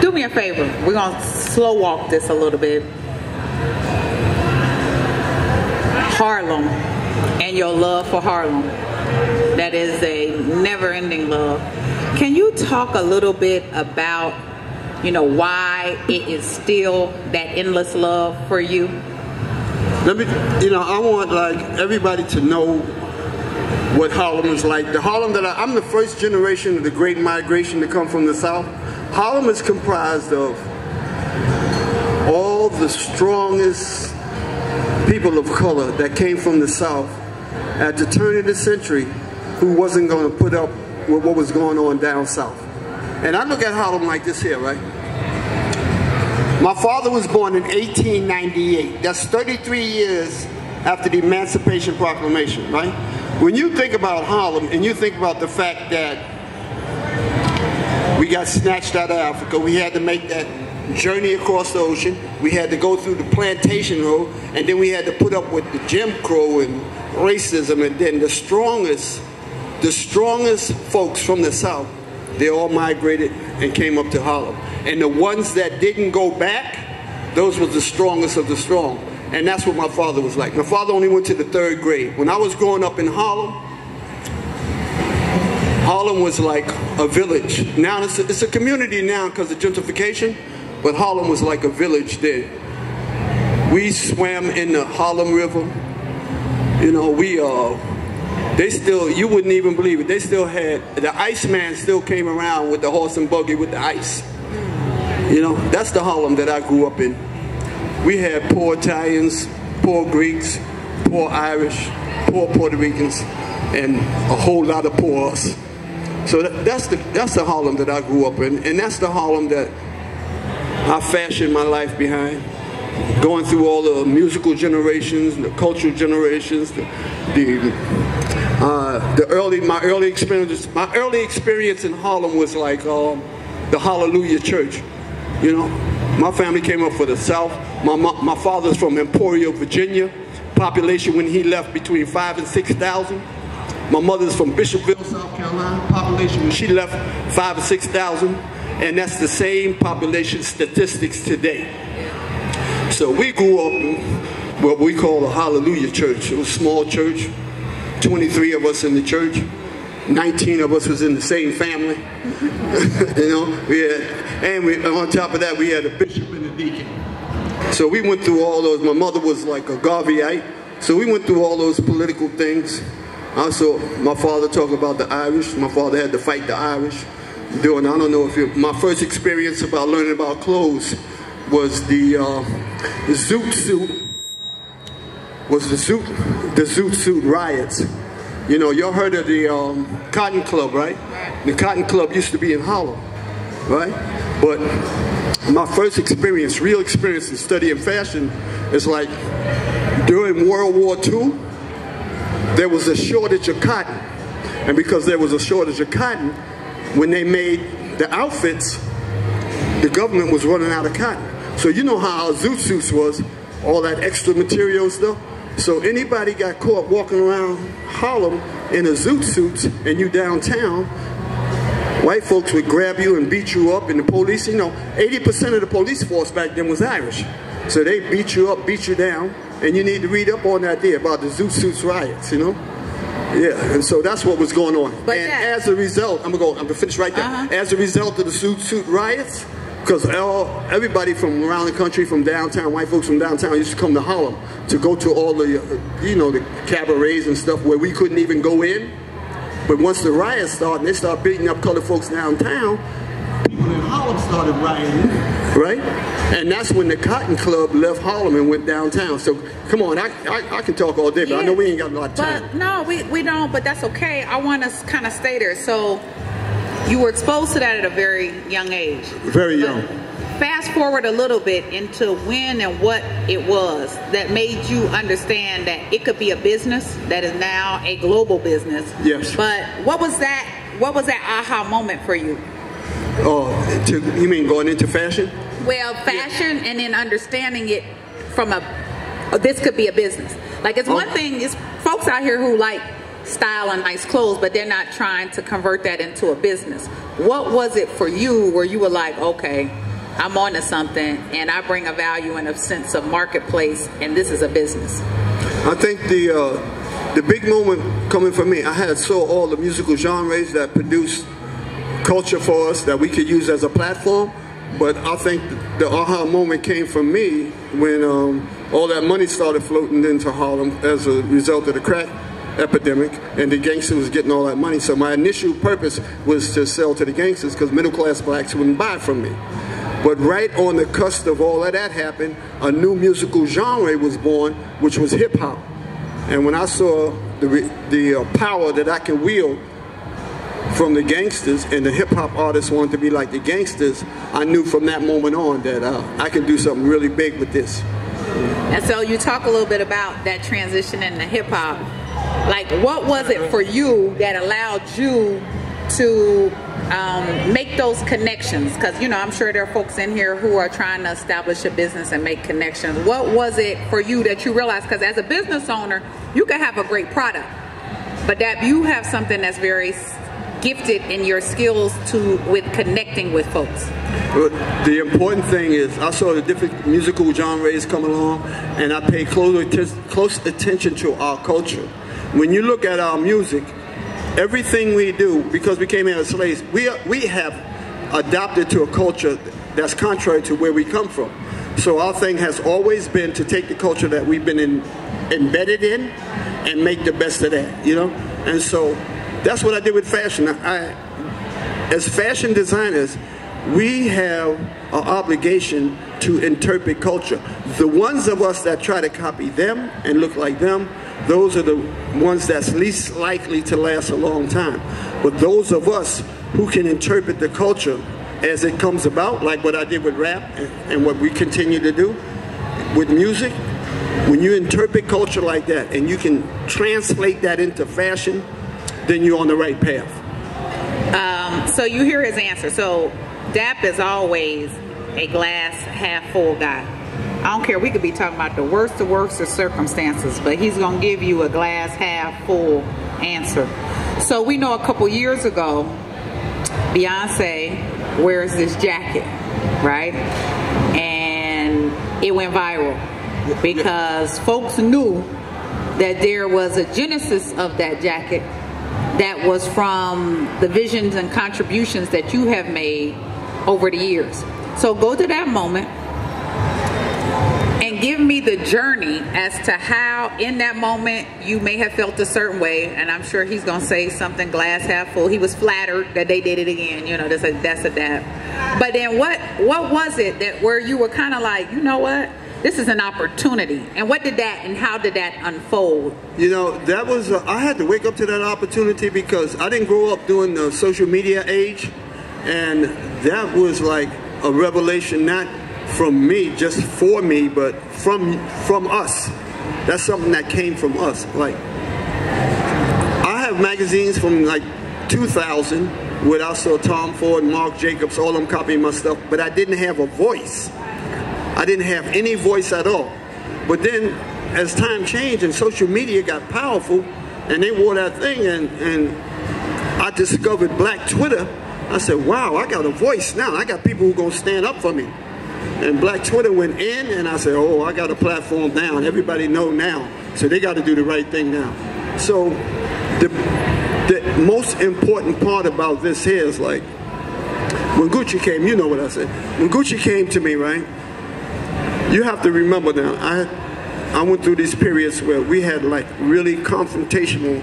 Do me a favor. We're going to slow walk this a little bit. Harlem and your love for Harlem. That is a never-ending love. Can you talk a little bit about, you know, why it is still that endless love for you? Let me, you know, I want like everybody to know what Harlem is like. The Harlem that I'm the first generation of the Great Migration to come from the South. Harlem is comprised of all the strongest people of color that came from the South at the turn of the century who wasn't going to put up with what was going on down South. And I look at Harlem like this here, right? My father was born in 1898. That's 33 years after the Emancipation Proclamation, right? When you think about Harlem and you think about the fact that we got snatched out of Africa, we had to make that journey across the ocean, we had to go through the plantation road, and then we had to put up with the Jim Crow and racism, and then the strongest folks from the South, they all migrated and came up to Harlem. And the ones that didn't go back, those were the strongest of the strong. And that's what my father was like. My father only went to the 3rd grade. When I was growing up in Harlem, Harlem was like a village. Now it's a community now because of gentrification, but Harlem was like a village then. We swam in the Harlem River. You know, they still, you wouldn't even believe it, they still had, the Iceman still came around with the horse and buggy with the ice. You know, that's the Harlem that I grew up in. We had poor Italians, poor Greeks, poor Irish, poor Puerto Ricans, and a whole lot of poor us. So that's the Harlem that I grew up in, and that's the Harlem that I fashioned my life behind. Going through all the musical generations, the cultural generations, my early experience in Harlem was like the Hallelujah Church. You know, my family came up for the South. My father's from Emporia, Virginia. Population when he left between 5,000 and 6,000. My mother's from Bishopville, South Carolina. Population when she left 5,000 or 6,000, and that's the same population statistics today. So we grew up in what we call a Hallelujah Church. It was a small church, 23 of us in the church, 19 of us was in the same family. You know, on top of that, we had a bishop and a deacon. So we went through all those. My mother was like a Garveyite, so we went through all those political things. Also, my father talked about the Irish. My father had to fight the Irish. I don't know if my first experience about learning about clothes was the zoot suit riots. You know, y'all heard of the Cotton Club, right? The Cotton Club used to be in Harlem, right? But my first experience, real experience in studying fashion is like during World War II, there was a shortage of cotton. And because there was a shortage of cotton, when they made the outfits, the government was running out of cotton. So you know how our zoot suits was, all that extra material stuff. So anybody got caught walking around Harlem in a zoot suit and you downtown, white folks would grab you and beat you up, and the police, you know, 80% of the police force back then was Irish. So they beat you up, beat you down, and you need to read up on that there about the zoot suits riots, you know? Yeah, and so that's what was going on. But and as a result, I'm gonna finish right there. As a result of the zoot suit riots, because everybody from around the country, from downtown, white folks from downtown used to come to Harlem to go to all the, you know, the cabarets and stuff where we couldn't even go in. But once the riots started, and they started beating up colored folks downtown, people in Harlem started rioting, right? And that's when the Cotton Club left Harlem and went downtown. So come on, I can talk all day, but I know we ain't got a lot of time. But no, we don't, but that's okay. I want to kind of stay there. So you were exposed to that at a very young age. Very young. Fast forward a little bit into when and what it was that made you understand that it could be a business that is now a global business. Yes. But what was that aha moment for you? Oh, you mean going into fashion? Well, fashion, and then understanding it from this could be a business. Like, it's one thing, it's folks out here who like style and nice clothes, but they're not trying to convert that into a business. what was it for you where you were like, okay, I'm on to something and I bring a value and a sense of marketplace and this is a business? I think the big moment coming from me, I had saw all the musical genres that produced culture for us that we could use as a platform, but I think the aha moment came from me when all that money started floating into Harlem as a result of the crack epidemic, and the gangsters was getting all that money. So my initial purpose was to sell to the gangsters because middle-class blacks wouldn't buy from me. But right on the cusp of all of that happened, a new musical genre was born, which was hip-hop. And when I saw the power that I can wield from the gangsters, and the hip-hop artists wanted to be like the gangsters, I knew from that moment on that I could do something really big with this. And so you talk a little bit about that transition into hip-hop. Like, what was it for you that allowed you to make those connections? Because, you know, I'm sure there are folks in here who are trying to establish a business and make connections. What was it for you that you realized? Because as a business owner, you can have a great product, but that you have something that's very gifted in your skills with connecting with folks. The important thing is I saw the different musical genres come along, and I paid close attention to our culture. When you look at our music, everything we do, because we came here as slaves, we have adopted to a culture that's contrary to where we come from. So our thing has always been to take the culture that we've been embedded in and make the best of that, you know? And so that's what I did with fashion. As fashion designers, we have an obligation to interpret culture. The ones of us that try to copy them and look like them, those are the ones that's least likely to last a long time. But those of us who can interpret the culture as it comes about, like what I did with rap and what we continue to do with music, when you interpret culture like that and you can translate that into fashion, then you're on the right path. So you hear his answer. So Dap is always a glass half full guy. I don't care, we could be talking about the worst of circumstances, but he's gonna give you a glass half full answer. So we know a couple years ago, Beyonce wears this jacket, right? And it went viral because folks knew that there was a genesis of that jacket that was from the visions and contributions that you have made over the years. So go to that moment and give me the journey as to how in that moment you may have felt a certain way, and I'm sure he's gonna say something glass half full. He was flattered that they did it again, you know, that's a dab. But then what was it that where you were kind of like, you know what, this is an opportunity, and what did that and how did that unfold? You know, that was I had to wake up to that opportunity because I didn't grow up during the social media age, and that was like a revelation, not from me, just for me, but from us. That's something that came from us. Like, I have magazines from like 2000 where I saw Tom Ford, Marc Jacobs, all them copying my stuff, but I didn't have a voice. I didn't have any voice at all. But then, as time changed and social media got powerful, and they wore that thing, and I discovered Black Twitter, I said, wow, I got a voice now. I got people who are gonna stand up for me. And Black Twitter went in, and I said, oh, I got a platform now, and everybody know now. So they got to do the right thing now. So the most important part about this here is like, when Gucci came, you know what I said. When Gucci came to me, right? You have to remember now, I went through these periods where we had like really confrontational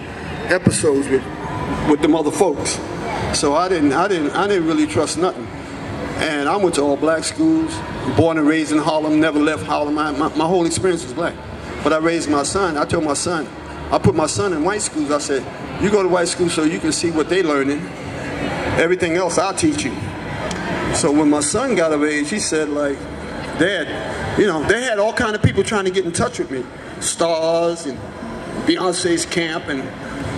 episodes with them other folks. So I didn't really trust nothing. And I went to all black schools, born and raised in Harlem, never left Harlem. My whole experience was black. But I raised my son. I told my son, I put my son in white schools. I said, you go to white school so you can see what they're learning. Everything else I'll teach you. So when my son got of age, he said like, Dad, you know, they had all kind of people trying to get in touch with me. Stars and Beyonce's camp and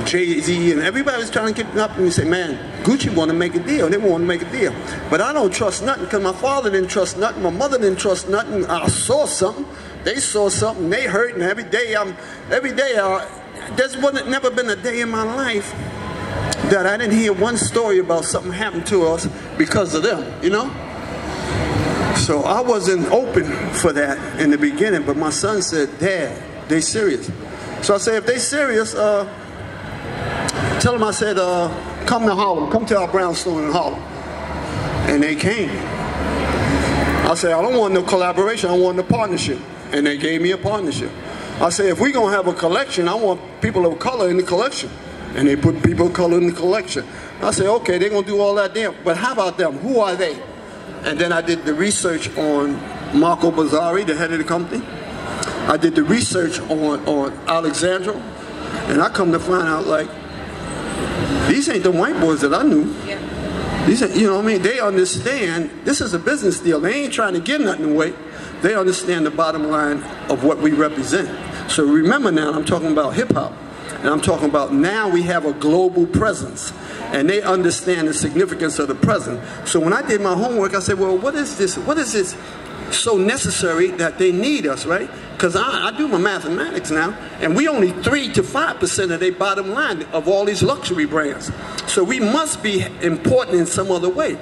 Jay-Z, and everybody was trying to get up and say, man, Gucci want to make a deal. They want to make a deal. But I don't trust nothing because my father didn't trust nothing. My mother didn't trust nothing. I saw something. They saw something. They hurt. And every day, there's never been a day in my life that I didn't hear one story about something happened to us because of them, you know? So I wasn't open for that in the beginning, but my son said, Dad, they serious. So I said, if they serious, tell them I said, come to Harlem, come to our brownstone in Harlem. And they came. I said, I don't want no collaboration, I want a partnership. And they gave me a partnership. I said, if we're going to have a collection, I want people of color in the collection. And they put people of color in the collection. I said, okay, they're going to do all that there, but how about them? Who are they? And then I did the research on Marco Bazzari, the head of the company. I did the research on Alexandra. And I come to find out, like, these ain't the white boys that I knew. Yeah. These ain't, you know what I mean? They understand this is a business deal. They ain't trying to give nothing away. They understand the bottom line of what we represent. So remember now, I'm talking about hip-hop. And I'm talking about now we have a global presence. And they understand the significance of the present. So when I did my homework, I said, well, what is this? What is this so necessary that they need us, right? Because I do my mathematics now, and we only 3 to 5% of their bottom line of all these luxury brands. So we must be important in some other way.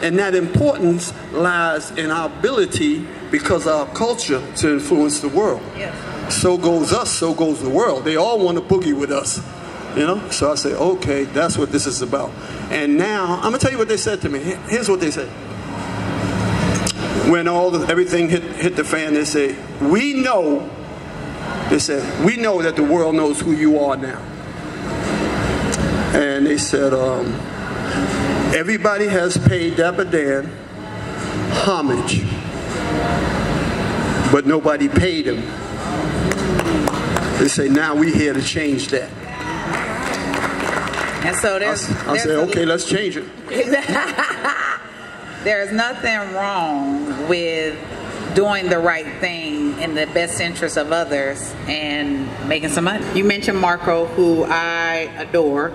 And that importance lies in our ability, because of our culture, to influence the world. Yes. So goes us, so goes the world. They all want to boogie with us, you know? So I say, okay, that's what this is about. And now, I'm going to tell you what they said to me. Here's what they said. When everything hit the fan, they say, we know, they said, we know that the world knows who you are now. And they said, everybody has paid Dapper Dan homage, but nobody paid him. They say, now we're here to change that. And so I said, okay, let's change it. There's nothing wrong with doing the right thing in the best interest of others and making some money. You mentioned Marco, who I adore,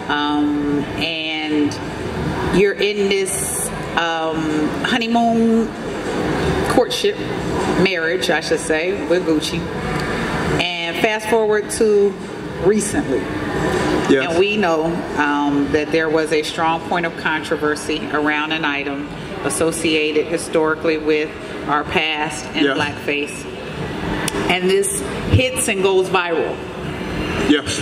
and you're in this honeymoon courtship, marriage, I should say, with Gucci. And fast forward to recently. Yes. And we know that there was a strong point of controversy around an item associated historically with our past and blackface. And this hits and goes viral. Yes.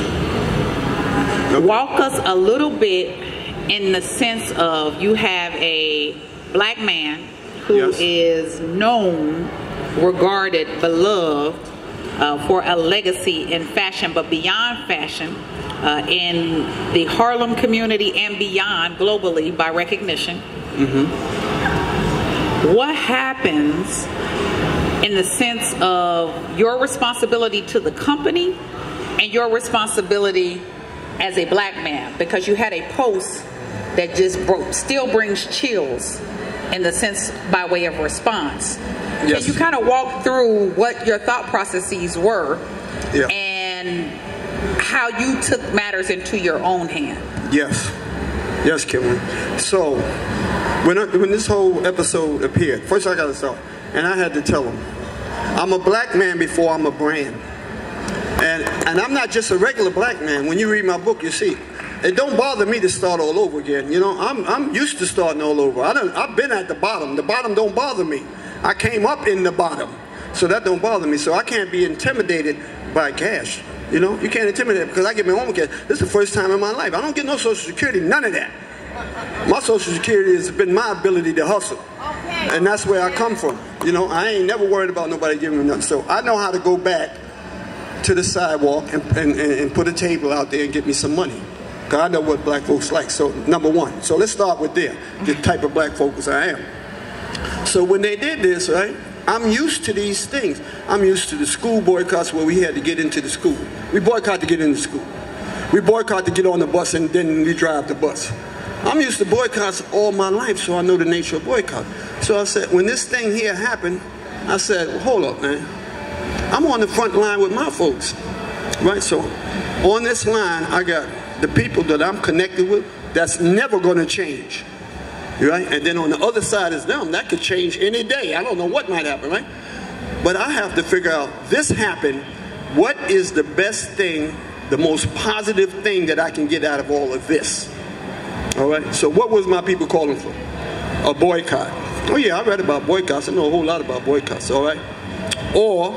Walk us a little bit in the sense of, you have a black man who is known, regarded, beloved for a legacy in fashion, but beyond fashion, in the Harlem community and beyond, globally, by recognition. Mm-hmm. What happens in the sense of your responsibility to the company and your responsibility as a black man? Because you had a post that just still brings chills in the sense by way of response. Yes. Can you kind of walk through what your thought processes were and how you took matters into your own hand? Yes. Yes, Kimberly. So, when this whole episode appeared, first I got to start, and I had to tell them, I'm a black man before I'm a brand. And I'm not just a regular black man. When you read my book, you see, it don't bother me to start all over again. You know, I'm used to starting all over. I've been at the bottom. The bottom don't bother me. I came up in the bottom, so that don't bother me. So I can't be intimidated by cash. You know, you can't intimidate because I get my own cash. This is the first time in my life. I don't get no Social Security, none of that. My Social Security has been my ability to hustle. And that's where I come from. You know, I ain't never worried about nobody giving me nothing. So I know how to go back to the sidewalk and put a table out there and get me some money. Because I know what black folks like. So, number one. So let's start with there, the type of black folks I am. So when they did this, right, I'm used to these things. I'm used to the school boycotts where we had to get into the school. We boycott to get into school. We boycott to get on the bus and then we drive the bus. I'm used to boycotts all my life, so I know the nature of boycott. So I said, when this thing here happened, I said, well, hold up, man. I'm on the front line with my folks, right? So on this line, I got the people that I'm connected with that's never going to change, right? And then on the other side is them. That could change any day. I don't know what might happen, right? But I have to figure out, this happened, what is the best thing, the most positive thing that I can get out of all of this. All right, so what was my people calling for? A boycott. Oh yeah, I read about boycotts. I know a whole lot about boycotts, all right? Or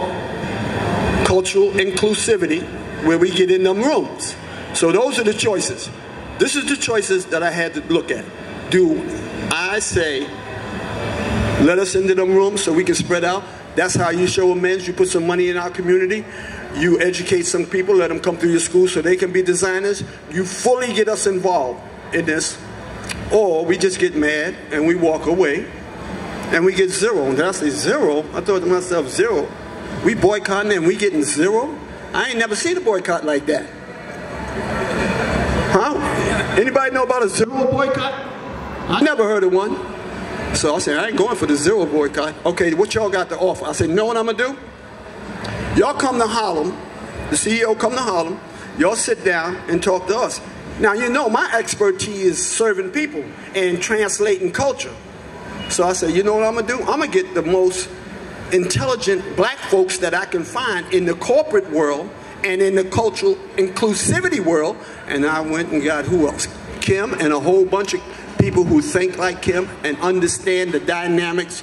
cultural inclusivity, where we get in them rooms. So those are the choices. This is the choices that I had to look at. Do I say, let us into them rooms so we can spread out? That's how you show amends. You put some money in our community. You educate some people, let them come through your school so they can be designers. You fully get us involved in this. Or we just get mad and we walk away and we get zero. And did I say zero? I thought to myself, zero? We boycotting and we getting zero? I ain't never seen a boycott like that. Huh? Anybody know about a zero boycott? I never heard of one. So I said, I ain't going for the zero boycott. Okay, what y'all got to offer? I said, you know what I'm gonna do? Y'all come to Harlem, the CEO come to Harlem, y'all sit down and talk to us. Now you know my expertise is serving people and translating culture. So I said, you know what I'm gonna do? I'm gonna get the most intelligent black folks that I can find in the corporate world and in the cultural inclusivity world. And I went and got who else? Kim and a whole bunch of people who think like Kim and understand the dynamics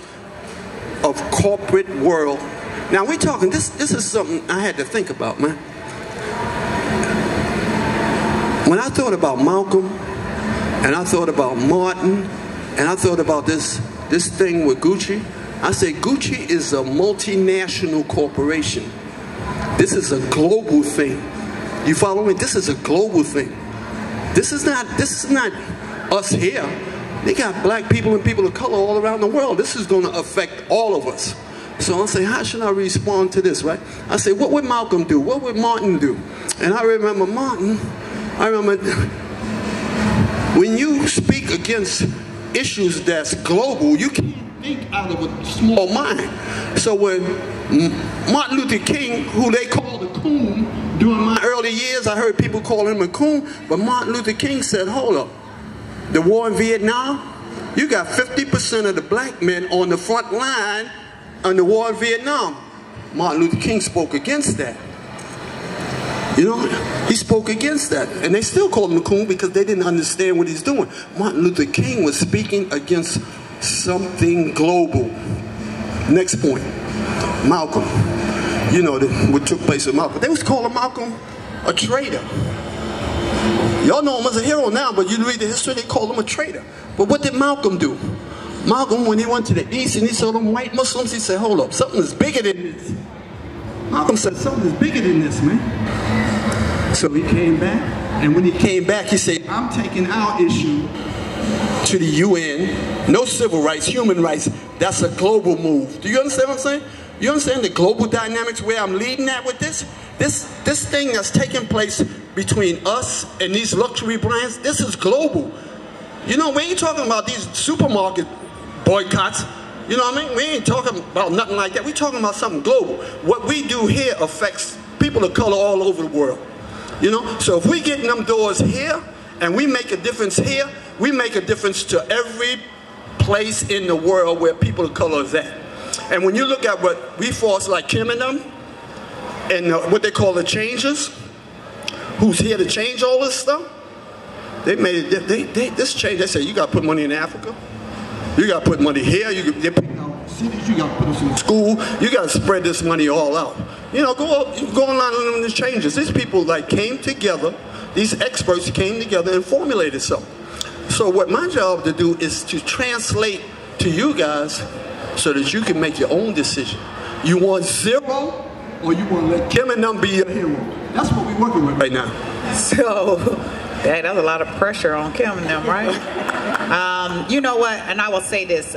of corporate world. Now we're talking, this is something I had to think about, man. When I thought about Malcolm, and I thought about Martin, and I thought about this thing with Gucci, I said Gucci is a multinational corporation. This is a global thing. You follow me? This is a global thing. This is not us here. They got black people and people of color all around the world. This is going to affect all of us. So I say, how should I respond to this, right? I say, what would Malcolm do? What would Martin do? And I remember Martin, when you speak against issues that's global, you can't think out of a small mind. So when Martin Luther King, who they called a coon, during my early years, I heard people call him a coon, but Martin Luther King said, hold up, the war in Vietnam, you got 50% of the black men on the front line on the war in Vietnam. Martin Luther King spoke against that. You know, he spoke against that. And they still call him a coon because they didn't understand what he's doing. Martin Luther King was speaking against something global. Next point, Malcolm. You know what took place with Malcolm. They was calling Malcolm a traitor. Y'all know him as a hero now, but you read the history, they called him a traitor. But what did Malcolm do? Malcolm, when he went to the East and he saw them white Muslims, he said, hold up, something is bigger than this. Malcolm said, something is bigger than this, man. So he came back, and when he came back, he said, I'm taking our issue to the UN. No civil rights, human rights. That's a global move. Do you understand what I'm saying? You understand the global dynamics where I'm leading at with this? This thing that's taking place between us and these luxury brands, this is global. You know, we ain't talking about these supermarket boycotts. You know what I mean? We ain't talking about nothing like that. We're talking about something global. What we do here affects people of color all over the world. You know? So if we get in them doors here and we make a difference here, we make a difference to every place in the world where people of color is at. And when you look at what we force like Kim and them, and what they call the changers, who's here to change all this stuff, they made it, this change, they say, you got to put money in Africa. You got to put money here. They're putting out cities. You got to put us in school. You got to spread this money all out. You know, go online and learn the changes. These people like came together. These experts came together and formulated something. So what my job to do is to translate to you guys so that you can make your own decision. You want zero, or you want to let Kim and them be your hero? That's what we're working with right now. So, that's a lot of pressure on Kim and them, right? You know what, and I will say this,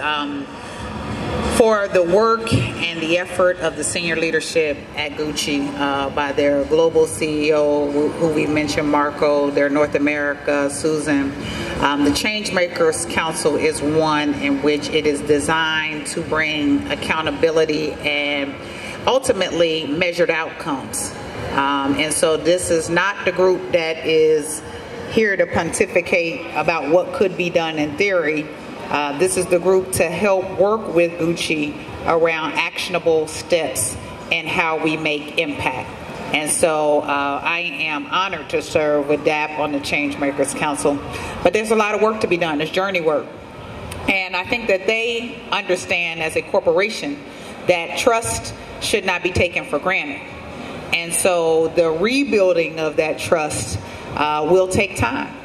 for the work and the effort of the senior leadership at Gucci by their global CEO, who we mentioned, Marco, their North America, Susan, the Changemakers Council is one in which it is designed to bring accountability and ultimately measured outcomes. And so this is not the group that is here to pontificate about what could be done in theory. This is the group to help work with Gucci around actionable steps and how we make impact. And so I am honored to serve with DAP on the Changemakers Council. But there's a lot of work to be done. It's journey work. And I think that they understand as a corporation that trust should not be taken for granted. And so the rebuilding of that trust will take time.